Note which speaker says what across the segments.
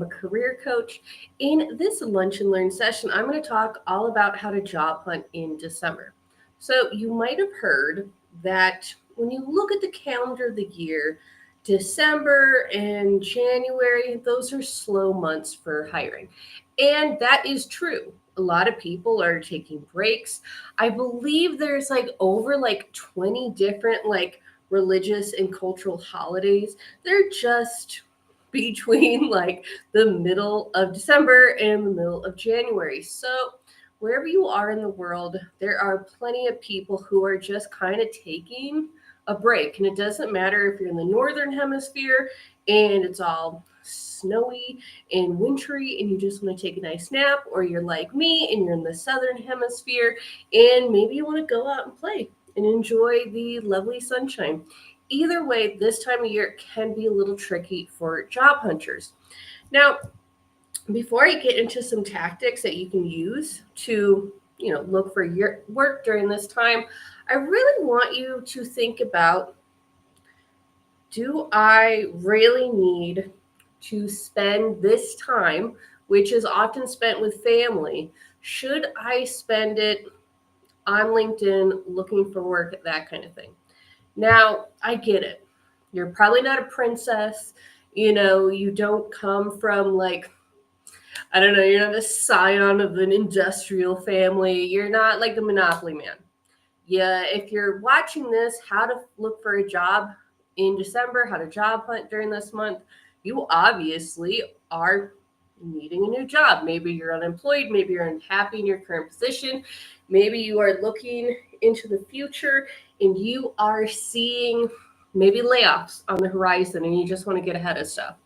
Speaker 1: a career coach. In this Lunch and Learn session, I'm going to talk all about how to job hunt in December. So, you might have heard that when you look at the calendar of the year, December and January, those are slow months for hiring. And that is true. A lot of people are taking breaks. I believe there's over 20 different religious and cultural holidays. They're just between the middle of December and the middle of January. So wherever you are in the world, there are plenty of people who are just kind of taking a break. And it doesn't matter if you're in the northern hemisphere and it's all snowy and wintry and you just want to take a nice nap, or you're like me and you're in the southern hemisphere and maybe you want to go out and play and enjoy the lovely sunshine. Either way, this time of year can be a little tricky for job hunters. Now, before I get into some tactics that you can use to, look for your work during this time, I really want you to think about, do I really need to spend this time, which is often spent with family? Should I spend it on LinkedIn looking for work, that kind of thing? Now, I get it. You're probably not a princess. You don't come from I don't know, you're not a scion of an industrial family. You're not like the Monopoly man. Yeah, if you're watching this, how to look for a job in December, how to job hunt during this month, you obviously are needing a new job. Maybe you're unemployed, maybe you're unhappy in your current position, maybe you are looking into the future and you are seeing maybe layoffs on the horizon and you just want to get ahead of stuff.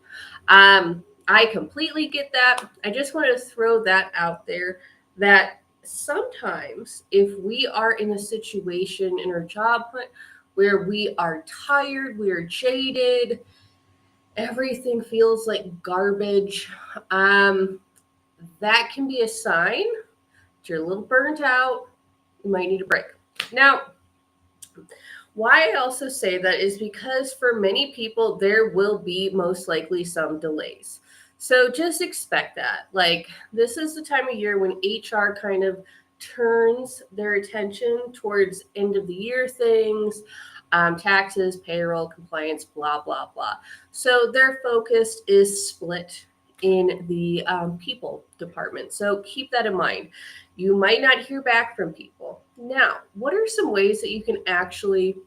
Speaker 1: I completely get that. I just want to throw that out there that sometimes if we are in a situation in our job hunt where we are tired, we are jaded, everything feels like garbage, that can be a sign that you're a little burnt out. You might need a break. Now, why I also say that is because for many people, there will be most likely some delays. So just expect that. This is the time of year when HR kind of turns their attention towards end of the year things, taxes, payroll, compliance, blah, blah, blah. So their focus is split in the people department. So keep that in mind. You might not hear back from people. Now, what are some ways that you can actually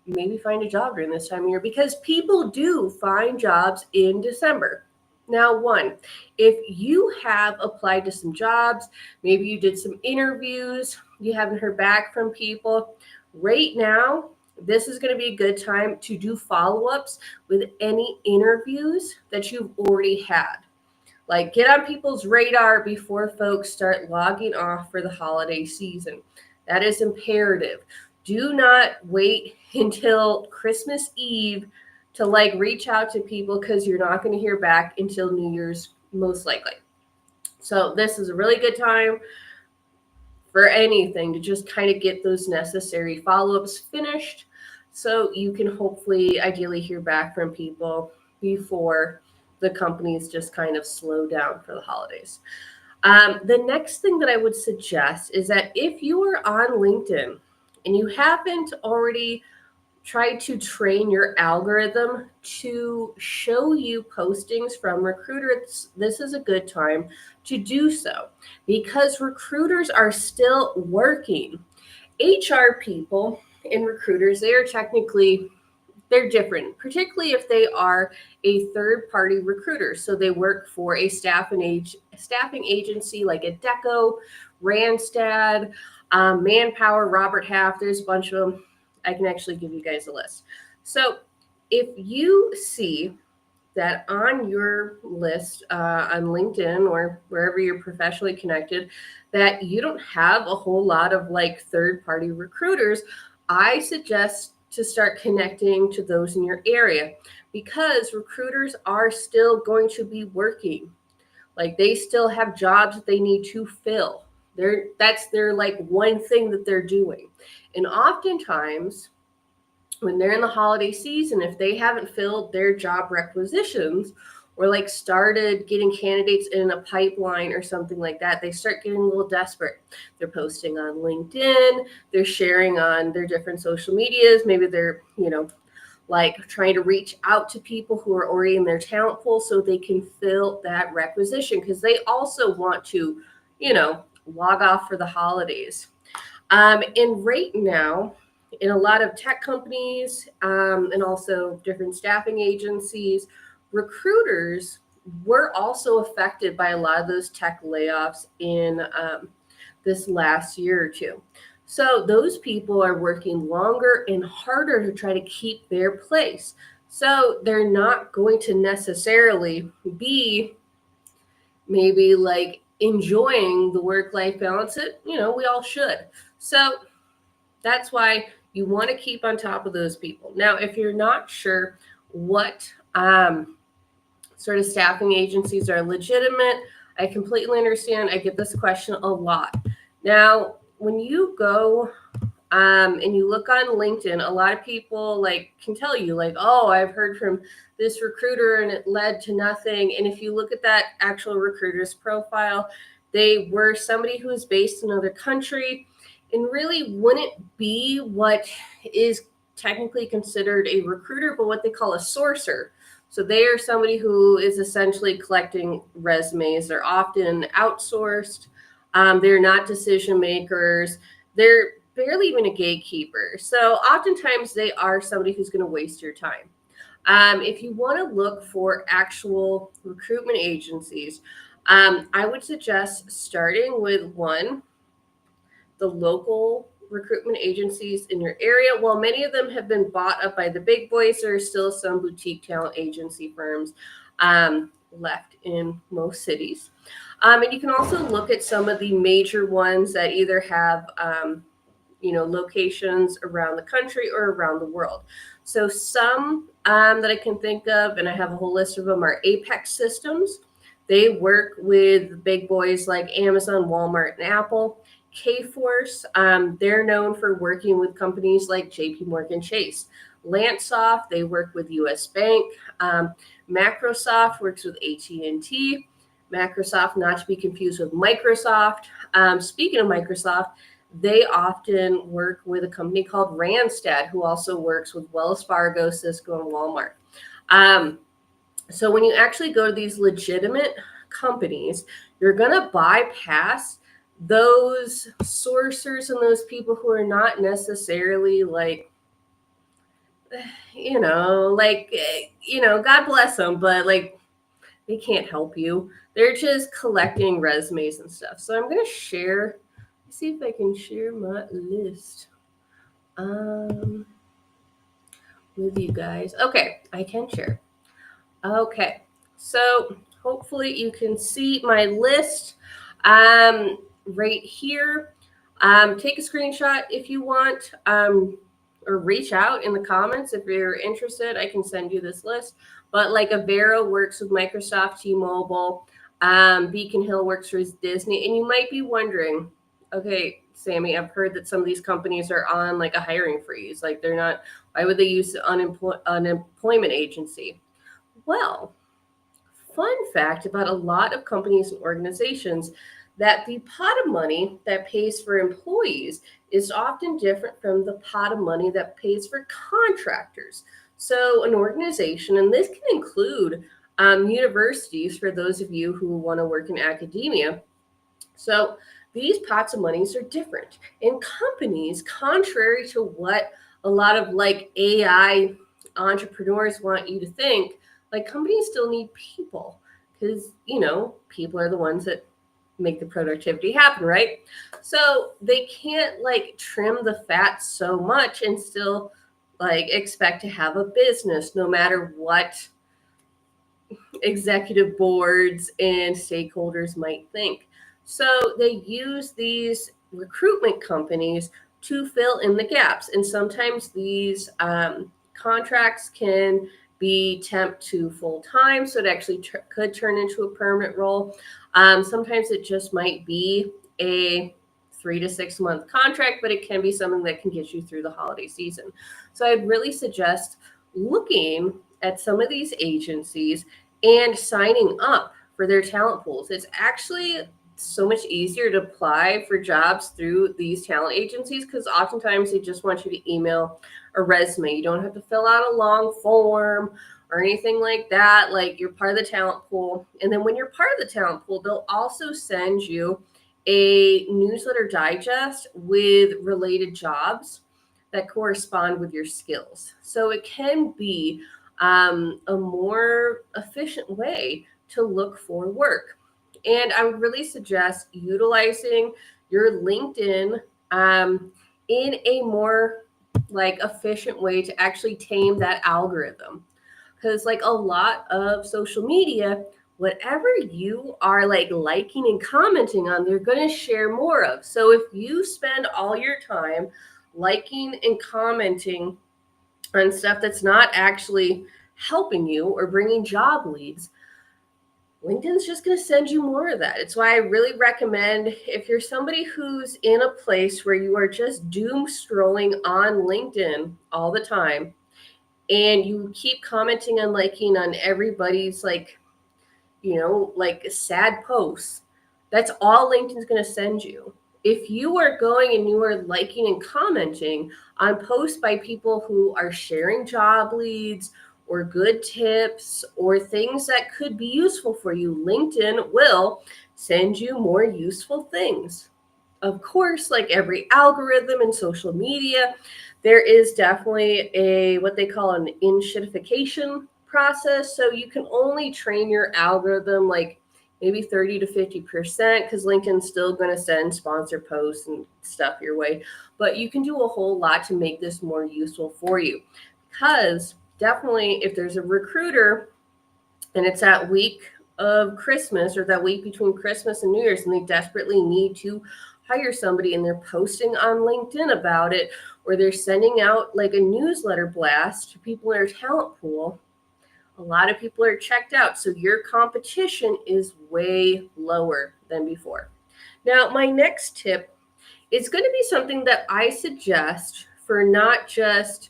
Speaker 1: maybe find a job during this time of year? Because people do find jobs in December. Now, one, if you have applied to some jobs, maybe you did some interviews, you haven't heard back from people, right now, this is going to be a good time to do follow-ups with any interviews that you've already had. Get on people's radar before folks start logging off for the holiday season. That is imperative. Do not wait until Christmas Eve to reach out to people, because you're not going to hear back until New Year's most likely. So this is a really good time for anything to just kind of get those necessary follow-ups finished so you can hopefully ideally hear back from people before the companies just kind of slow down for the holidays. The next thing that I would suggest is that if you are on LinkedIn and you haven't already tried to train your algorithm to show you postings from recruiters, this is a good time to do so, because recruiters are still working. HR people and recruiters, they're different, particularly if they are a third-party recruiter. So they work for a staffing agency like Adecco, Randstad, Manpower, Robert Half. There's a bunch of them. I can actually give you guys a list. So if you see that on your list on LinkedIn or wherever you're professionally connected, that you don't have a whole lot of third-party recruiters, I suggest to start connecting to those in your area, because recruiters are still going to be working. They still have jobs that they need to fill. That's their one thing that they're doing. And oftentimes when they're in the holiday season, if they haven't filled their job requisitions, or like started getting candidates in a pipeline or something like that, they start getting a little desperate. They're posting on LinkedIn, they're sharing on their different social medias. Maybe they're, like trying to reach out to people who are already in their talent pool so they can fill that requisition, because they also want to, log off for the holidays. And right now, in a lot of tech companies, and also different staffing agencies, recruiters were also affected by a lot of those tech layoffs in this last year or two. So those people are working longer and harder to try to keep their place. So they're not going to necessarily be maybe like enjoying the work-life balance that, we all should. So that's why you want to keep on top of those people. Now, if you're not sure what sort of staffing agencies are legitimate, I completely understand. I get this question a lot. Now, when you go and you look on LinkedIn, a lot of people like can tell you like, oh, I've heard from this recruiter and it led to nothing. And if you look at that actual recruiter's profile, they were somebody who is based in another country and really wouldn't be what is technically considered a recruiter, but what they call a sourcer. So they are somebody who is essentially collecting resumes. They're often outsourced. They're not decision makers. They're barely even a gatekeeper. So oftentimes they are somebody who's going to waste your time. If you want to look for actual recruitment agencies, I would suggest starting with the local recruitment agencies in your area. While many of them have been bought up by the big boys, there are still some boutique talent agency firms left in most cities. And you can also look at some of the major ones that either have locations around the country or around the world. So some that I can think of, and I have a whole list of them, are Apex Systems. They work with big boys like Amazon, Walmart, and Apple. Kforce, they're known for working with companies like JP Morgan Chase. Lansoft, they work with US Bank. Macrosoft works with AT&T. Microsoft, not to be confused with Microsoft. Speaking of Microsoft, they often work with a company called Randstad, who also works with Wells Fargo, Cisco, and Walmart. So when you actually go to these legitimate companies, you're going to bypass those sourcers and those people who are not necessarily like, God bless them, but like they can't help you. They're just collecting resumes and stuff. So I'm going to share, see if I can share my list with you guys. Okay, I can share. Okay, so hopefully you can see my list right here. Take a screenshot if you want, or reach out in the comments if you're interested. I can send you this list. But like Avero works with Microsoft, T-Mobile. Beacon Hill works for Disney. And you might be wondering, okay, Sammy, I've heard that some of these companies are on like a hiring freeze. Like they're not, why would they use unemployment agency? Well, fun fact about a lot of companies and organizations, that the pot of money that pays for employees is often different from the pot of money that pays for contractors. So an organization, and this can include universities for those of you who want to work in academia. So these pots of monies are different. And companies, contrary to what a lot of like AI entrepreneurs want you to think, like companies still need people, because people are the ones that make the productivity happen, right? So they can't like trim the fat so much and still like expect to have a business no matter what executive boards and stakeholders might think. So they use these recruitment companies to fill in the gaps. And sometimes these contracts can be temp to full time, so it actually could turn into a permanent role. Sometimes it just might be a 3 to 6 month contract, but it can be something that can get you through the holiday season. So I'd really suggest looking at some of these agencies and signing up for their talent pools. It's actually so much easier to apply for jobs through these talent agencies because oftentimes they just want you to email a resume. You don't have to fill out a long form or anything like that. Like, you're part of the talent pool. And then when you're part of the talent pool, they'll also send you a newsletter digest with related jobs that correspond with your skills. So it can be a more efficient way to look for work. And I would really suggest utilizing your LinkedIn in a more like efficient way to actually tame that algorithm. Because like a lot of social media, whatever you are like liking and commenting on, they're going to share more of. So if you spend all your time liking and commenting on stuff that's not actually helping you or bringing job leads, LinkedIn's just going to send you more of that. It's why I really recommend, if you're somebody who's in a place where you are just doom scrolling on LinkedIn all the time and you keep commenting and liking on everybody's like, like sad posts, that's all LinkedIn's going to send you. If you are going and you are liking and commenting on posts by people who are sharing job leads or good tips or things that could be useful for you, LinkedIn will send you more useful things. Of course, like every algorithm in social media, there is definitely a what they call an enshittification process. So you can only train your algorithm like maybe 30 to 50% because LinkedIn's still going to send sponsor posts and stuff your way. But you can do a whole lot to make this more useful for you. Because definitely, if there's a recruiter and it's that week of Christmas or that week between Christmas and New Year's, and they desperately need to hire somebody and they're posting on LinkedIn about it, or they're sending out like a newsletter blast to people in their talent pool, a lot of people are checked out. So your competition is way lower than before. Now, my next tip is going to be something that I suggest for not just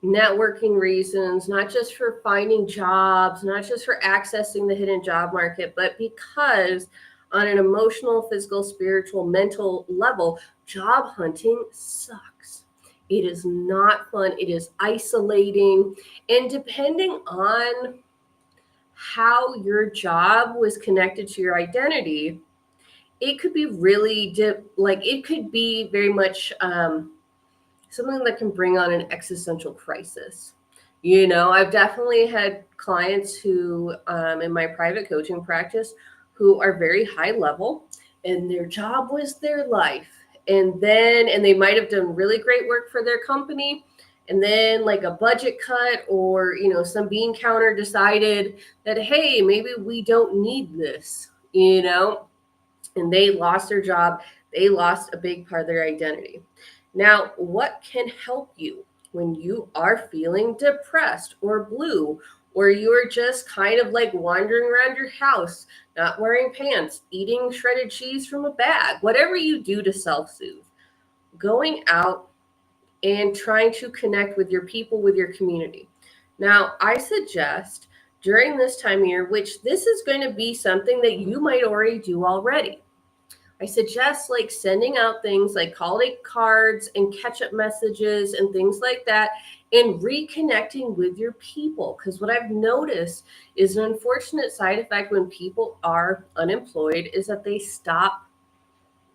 Speaker 1: networking reasons, not just for finding jobs, not just for accessing the hidden job market, but because on an emotional, physical, spiritual, mental level, job hunting sucks. It is not fun. It is isolating. And depending on how your job was connected to your identity, it could be really it could be very much something that can bring on an existential crisis. I've definitely had clients who, in my private coaching practice, who are very high level and their job was their life. And they might have done really great work for their company. And then, like a budget cut or, some bean counter decided that, hey, maybe we don't need this, and they lost their job. They lost a big part of their identity. Now, what can help you when you are feeling depressed or blue, or you're just kind of like wandering around your house, not wearing pants, eating shredded cheese from a bag, whatever you do to self soothe? Going out and trying to connect with your people, with your community. Now, I suggest during this time of year, which this is going to be something that you might already do already, I suggest like sending out things like holiday cards and catch up messages and things like that, and reconnecting with your people. Because what I've noticed is an unfortunate side effect when people are unemployed is that they stop,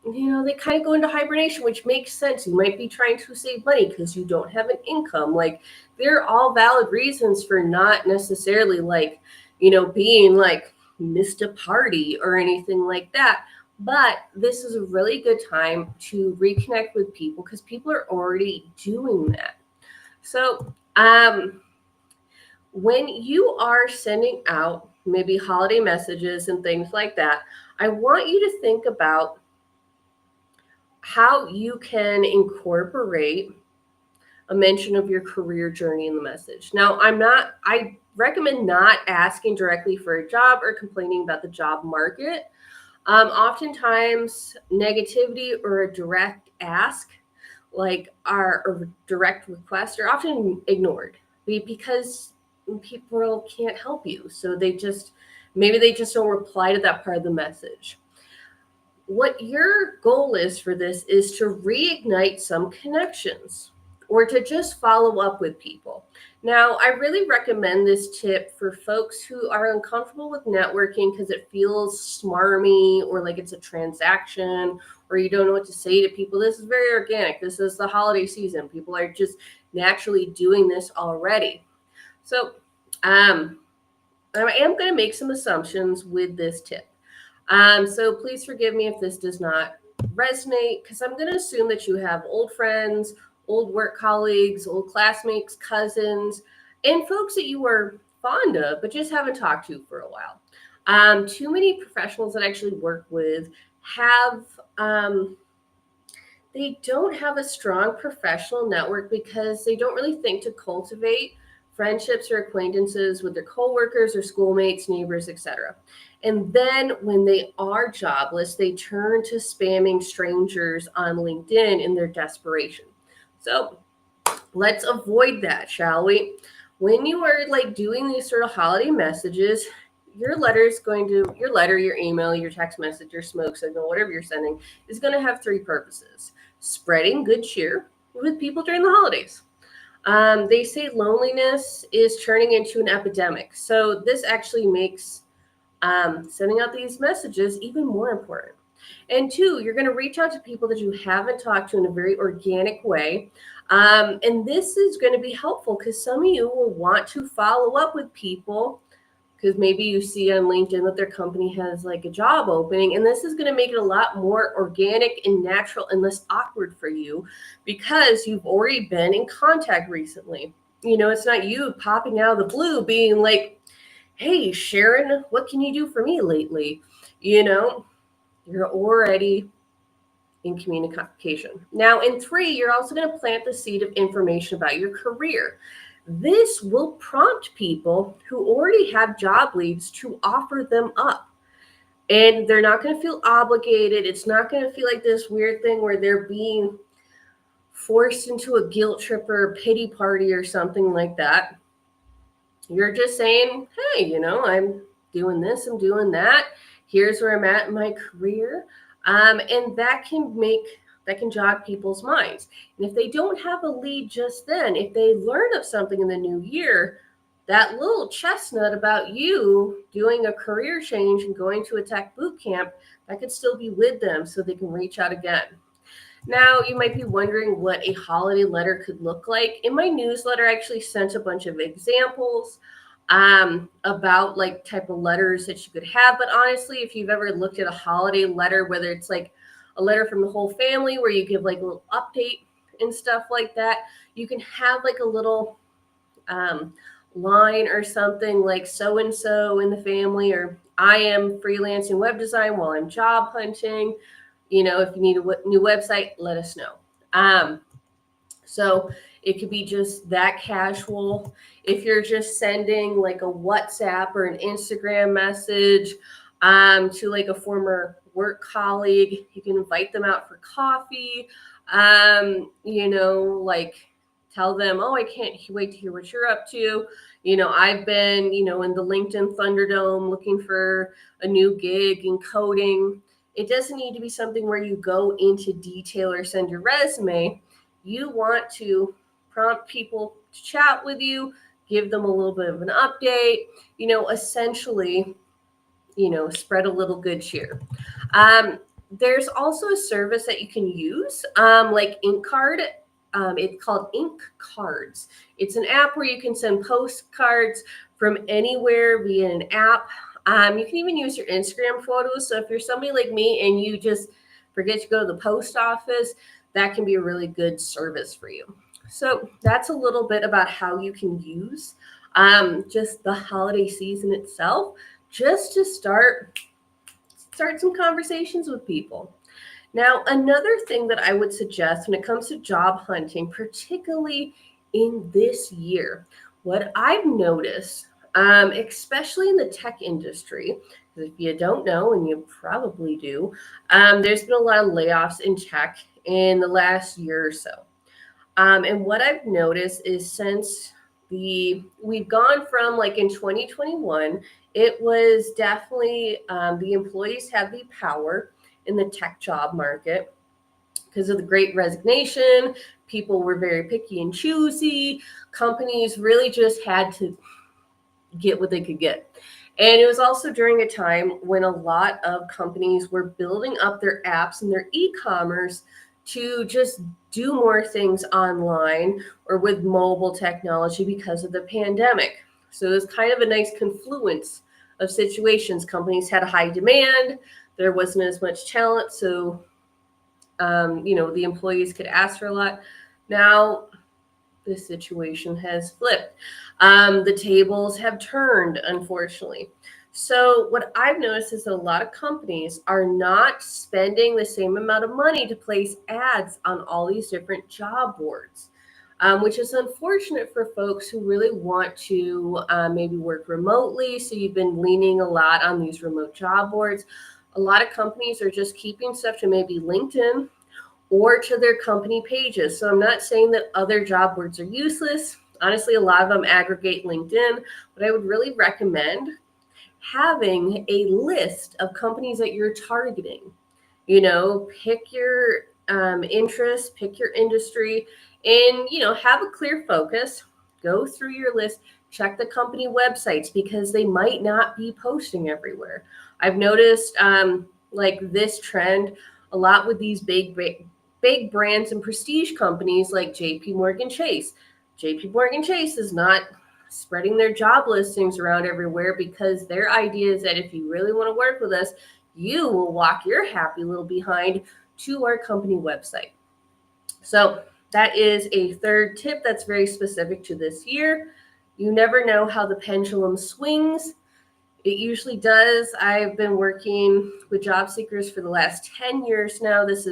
Speaker 1: they kind of go into hibernation, which makes sense. You might be trying to save money because you don't have an income. Like, they're all valid reasons for not necessarily like, being like missed a party or anything like that. But this is a really good time to reconnect with people because people are already doing that. So, when you are sending out maybe holiday messages and things like that, I want you to think about how you can incorporate a mention of your career journey in the message. Now, I recommend not asking directly for a job or complaining about the job market. Oftentimes, negativity or a direct ask, like our or direct request, are often ignored because people can't help you. So maybe they just don't reply to that part of the message. What your goal is for this is to reignite some connections or to just follow up with people. Now, I really recommend this tip for folks who are uncomfortable with networking because it feels smarmy or like it's a transaction or you don't know what to say to people. This is very organic. This is the holiday season. People are just naturally doing this already. So, I am going to make some assumptions with this tip. So please forgive me if this does not resonate, because I'm going to assume that you have old friends, old work colleagues, old classmates, cousins, and folks that you were fond of, but just haven't talked to for a while. Too many professionals that I actually work with have, they don't have a strong professional network because they don't really think to cultivate friendships or acquaintances with their coworkers or schoolmates, neighbors, etc. And then when they are jobless, they turn to spamming strangers on LinkedIn in their desperation. So let's avoid that, shall we? When you are like doing these sort of holiday messages, your letter, your email, your text message, your smoke signal, whatever you're sending, is going to have three purposes: spreading good cheer with people during the holidays. They say loneliness is turning into an epidemic. So this actually makes sending out these messages even more important. And two, you're going to reach out to people that you haven't talked to in a very organic way. And this is going to be helpful because some of you will want to follow up with people because maybe you see on LinkedIn that their company has like a job opening. And this is going to make it a lot more organic and natural and less awkward for you because you've already been in contact recently. It's not you popping out of the blue being like, hey, Sharon, what can you do for me lately? You're already in communication. Now, in three, you're also going to plant the seed of information about your career. This will prompt people who already have job leads to offer them up. And they're not going to feel obligated. It's not going to feel like this weird thing where they're being forced into a guilt trip or a pity party or something like that. You're just saying, hey, I'm doing this, I'm doing that. Here's where I'm at in my career. And that can jog people's minds. And if they don't have a lead just then, if they learn of something in the new year, that little chestnut about you doing a career change and going to a tech boot camp, that could still be with them so they can reach out again. Now, you might be wondering what a holiday letter could look like. In my newsletter, I actually sent a bunch of examples about like type of letters that you could have. But honestly, if you've ever looked at a holiday letter, whether it's like a letter from the whole family where you give like a little update and stuff like that, you can have like a little line or something like so and so in the family, or I am freelancing web design while I'm job hunting. If you need a new website, let us know. So it could be just that casual. If you're just sending like a WhatsApp or an Instagram message to like a former work colleague, you can invite them out for coffee. Like tell them, oh, I can't wait to hear what you're up to. I've been, in the LinkedIn Thunderdome looking for a new gig in coding. It doesn't need to be something where you go into detail or send your resume. You want to prompt people to chat with you, give them a little bit of an update, essentially, spread a little good cheer. There's also a service that you can use, like InkCard. It's called Ink Cards. It's an app where you can send postcards from anywhere via an app. You can even use your Instagram photos. So if you're somebody like me and you just forget to go to the post office, that can be a really good service for you. So that's a little bit about how you can use just the holiday season itself, just to start some conversations with people. Now, another thing that I would suggest when it comes to job hunting, particularly in this year, what I've noticed, especially in the tech industry, because if you don't know, and you probably do, there's been a lot of layoffs in tech in the last year or so. And what I've noticed is since We've gone from, like, in 2021, it was definitely the employees had the power in the tech job market because of the great resignation. People were very picky and choosy. Companies really just had to get what they could get. And it was also during a time when a lot of companies were building up their apps and their e-commerce to just do more things online or with mobile technology because of the pandemic. So it was kind of a nice confluence of situations. Companies had a high demand, there wasn't as much talent, so the employees could ask for a lot. Now the situation has flipped. The tables have turned, unfortunately. So, what I've noticed is a lot of companies are not spending the same amount of money to place ads on all these different job boards, which is unfortunate for folks who really want to maybe work remotely. So, you've been leaning a lot on these remote job boards. A lot of companies are just keeping stuff to maybe LinkedIn or to their company pages. So I'm not saying that other job boards are useless. Honestly, a lot of them aggregate LinkedIn, but I would really recommend having a list of companies that you're targeting. Pick your interests, pick your industry, and have a clear focus. Go through your list, check the company websites because they might not be posting everywhere. I've noticed like this trend a lot with these big brands and prestige companies like JP Morgan Chase. JP Morgan Chase is not spreading their job listings around everywhere because their idea is that if you really want to work with us, you will walk your happy little behind to our company website. So that is a third tip that's very specific to this year. You never know how the pendulum swings. It usually does. I've been working with job seekers for the last 10 years now. It's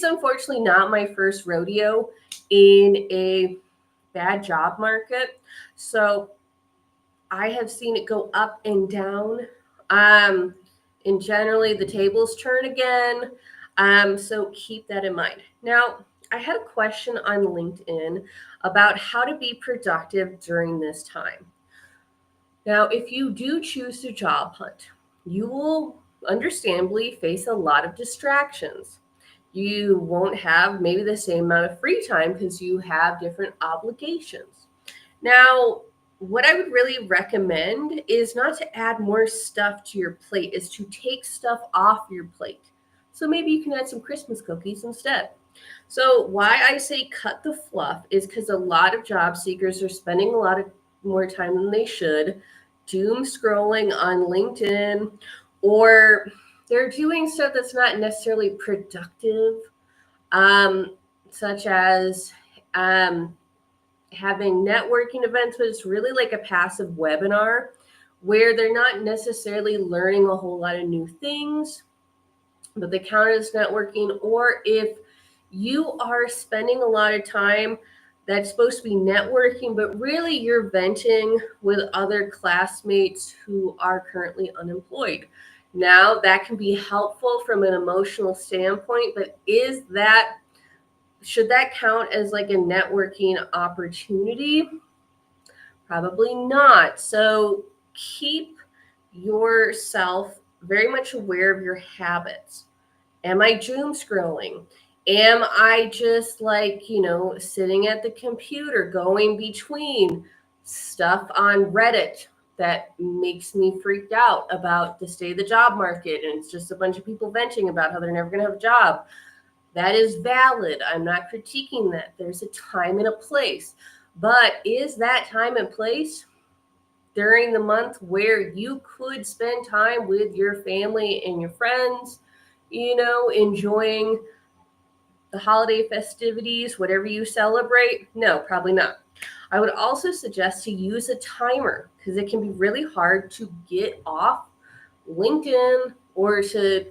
Speaker 1: unfortunately not my first rodeo in a bad job market. So I have seen it go up and down. And generally the tables turn again. So keep that in mind. Now, I had a question on LinkedIn about how to be productive during this time. Now, if you do choose to job hunt, you will understandably face a lot of distractions. You won't have maybe the same amount of free time because you have different obligations. Now, what I would really recommend is not to add more stuff to your plate, is to take stuff off your plate. So maybe you can add some Christmas cookies instead. So why I say cut the fluff is because a lot of job seekers are spending a lot of more time than they should doom scrolling on LinkedIn, or they're doing stuff that's not necessarily productive, such as having networking events, but it's really like a passive webinar where they're not necessarily learning a whole lot of new things, but they count as networking. Or if you are spending a lot of time that's supposed to be networking, but really you're venting with other classmates who are currently unemployed. Now, that can be helpful from an emotional standpoint, but should that count as like a networking opportunity? Probably not. So keep yourself very much aware of your habits. Am I doom scrolling? Am I just sitting at the computer going between stuff on Reddit that makes me freaked out about the state of the job market? And it's just a bunch of people venting about how they're never going to have a job. That is valid. I'm not critiquing that. There's a time and a place. But is that time and place during the month where you could spend time with your family and your friends, enjoying the holiday festivities, whatever you celebrate? No, probably not. I would also suggest to use a timer because it can be really hard to get off LinkedIn or to,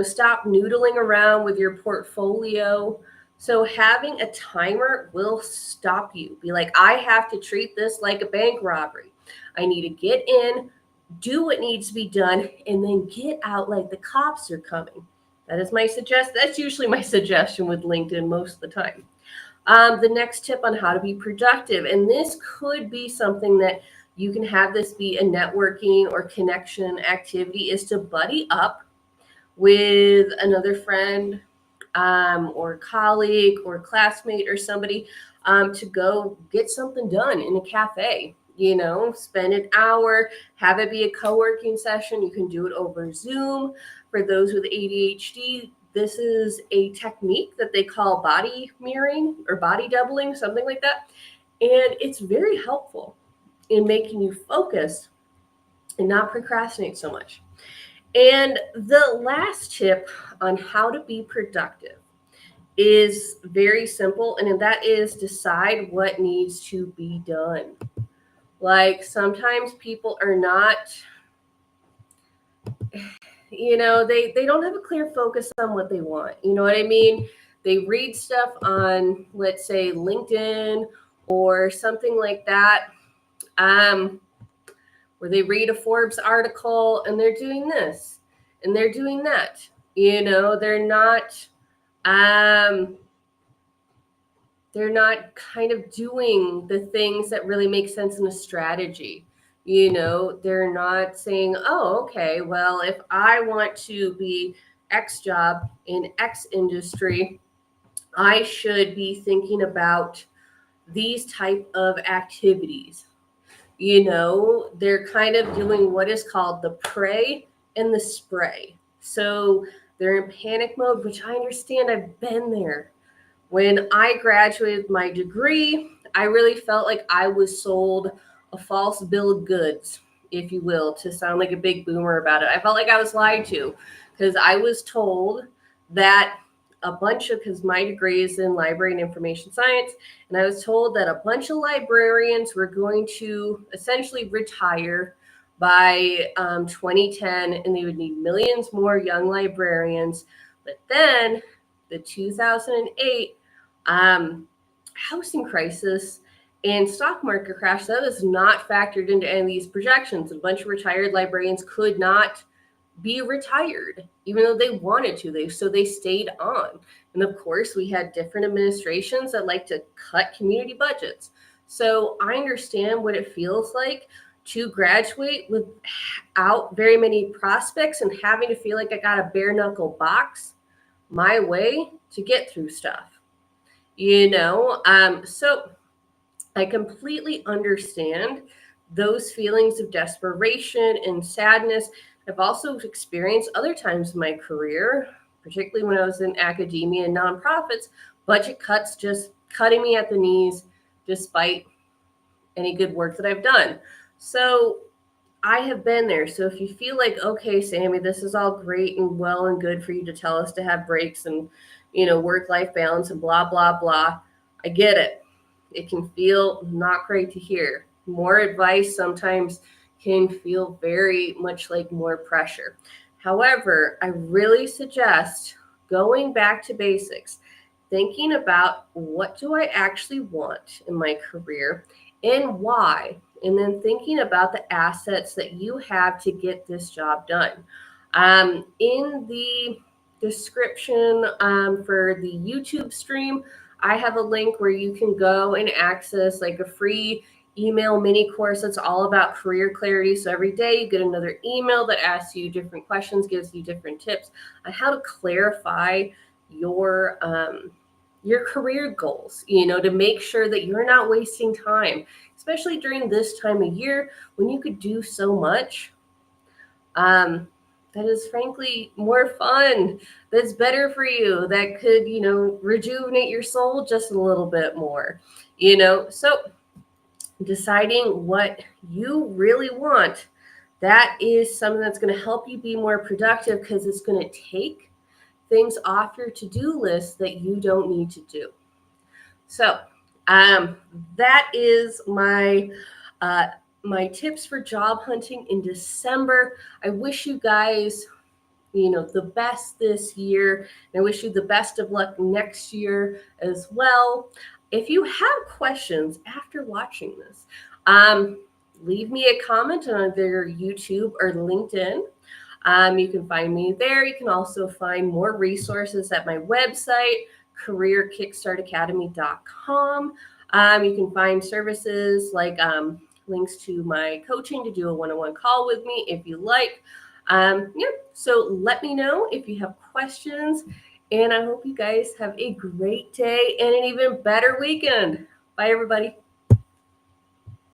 Speaker 1: stop noodling around with your portfolio. So having a timer will stop you. Be like, I have to treat this like a bank robbery. I need to get in, do what needs to be done, and then get out like the cops are coming. That's usually my suggestion with LinkedIn most of the time. The next tip on how to be productive, and this could be something that you can have this be a networking or connection activity, is to buddy up with another friend or colleague or classmate or somebody to go get something done in a cafe. Spend an hour, have it be a co-working session. You can do it over Zoom. For those with ADHD, this is a technique that they call body mirroring or body doubling, something like that. And it's very helpful in making you focus and not procrastinate so much. And the last tip on how to be productive is very simple, and that is decide what needs to be done. Like sometimes people are not, they don't have a clear focus on what they want. You know what I mean? They read stuff on, let's say, LinkedIn or something like that, where they read a Forbes article and they're doing this and they're doing that. Um, they're not kind of doing the things that really make sense in a strategy. They're not saying, oh, okay, well, if I want to be X job in X industry, I should be thinking about these type of activities. They're kind of doing what is called the pray and the spray. So they're in panic mode, which I understand. I've been there. When I graduated my degree, I really felt like I was sold a false bill of goods, if you will, to sound like a big boomer about it. I felt like I was lied to because I was told that because my degree is in library and information science, and I was told that a bunch of librarians were going to essentially retire by 2010, and they would need millions more young librarians. But then the 2008 housing crisis and stock market crash, that was not factored into any of these projections. A bunch of retired librarians could not be retired, even though they wanted to. So they stayed on. And of course, we had different administrations that like to cut community budgets. So I understand what it feels like to graduate without very many prospects and having to feel like I got a bare knuckle box my way to get through stuff. So I completely understand those feelings of desperation and sadness. I've also experienced other times in my career, particularly when I was in academia and nonprofits, budget cuts just cutting me at the knees despite any good work that I've done. So I have been there. So if you feel like, okay, Sammy, this is all great and well and good for you to tell us to have breaks and, work-life balance and blah, blah, blah, I get it. It can feel not great to hear. More advice sometimes can feel very much like more pressure. However, I really suggest going back to basics, thinking about what do I actually want in my career and why, and then thinking about the assets that you have to get this job done. In the description for the YouTube stream, I have a link where you can go and access like a free email mini course that's all about career clarity. So every day you get another email that asks you different questions, gives you different tips on how to clarify your career goals, to make sure that you're not wasting time, especially during this time of year when you could do so much. That is frankly more fun, that's better for you, that could, rejuvenate your soul just a little bit more, So deciding what you really want, that is something that's going to help you be more productive because it's going to take things off your to-do list that you don't need to do. So that is my tips for job hunting in December. I wish you guys, the best this year. And I wish you the best of luck next year as well. If you have questions after watching this, leave me a comment on either YouTube or LinkedIn. You can find me there. You can also find more resources at my website, careerkickstartacademy.com. You can find services like links to my coaching to do a one-on-one call with me if you like. So let me know if you have questions, and I hope you guys have a great day and an even better weekend. Bye, everybody.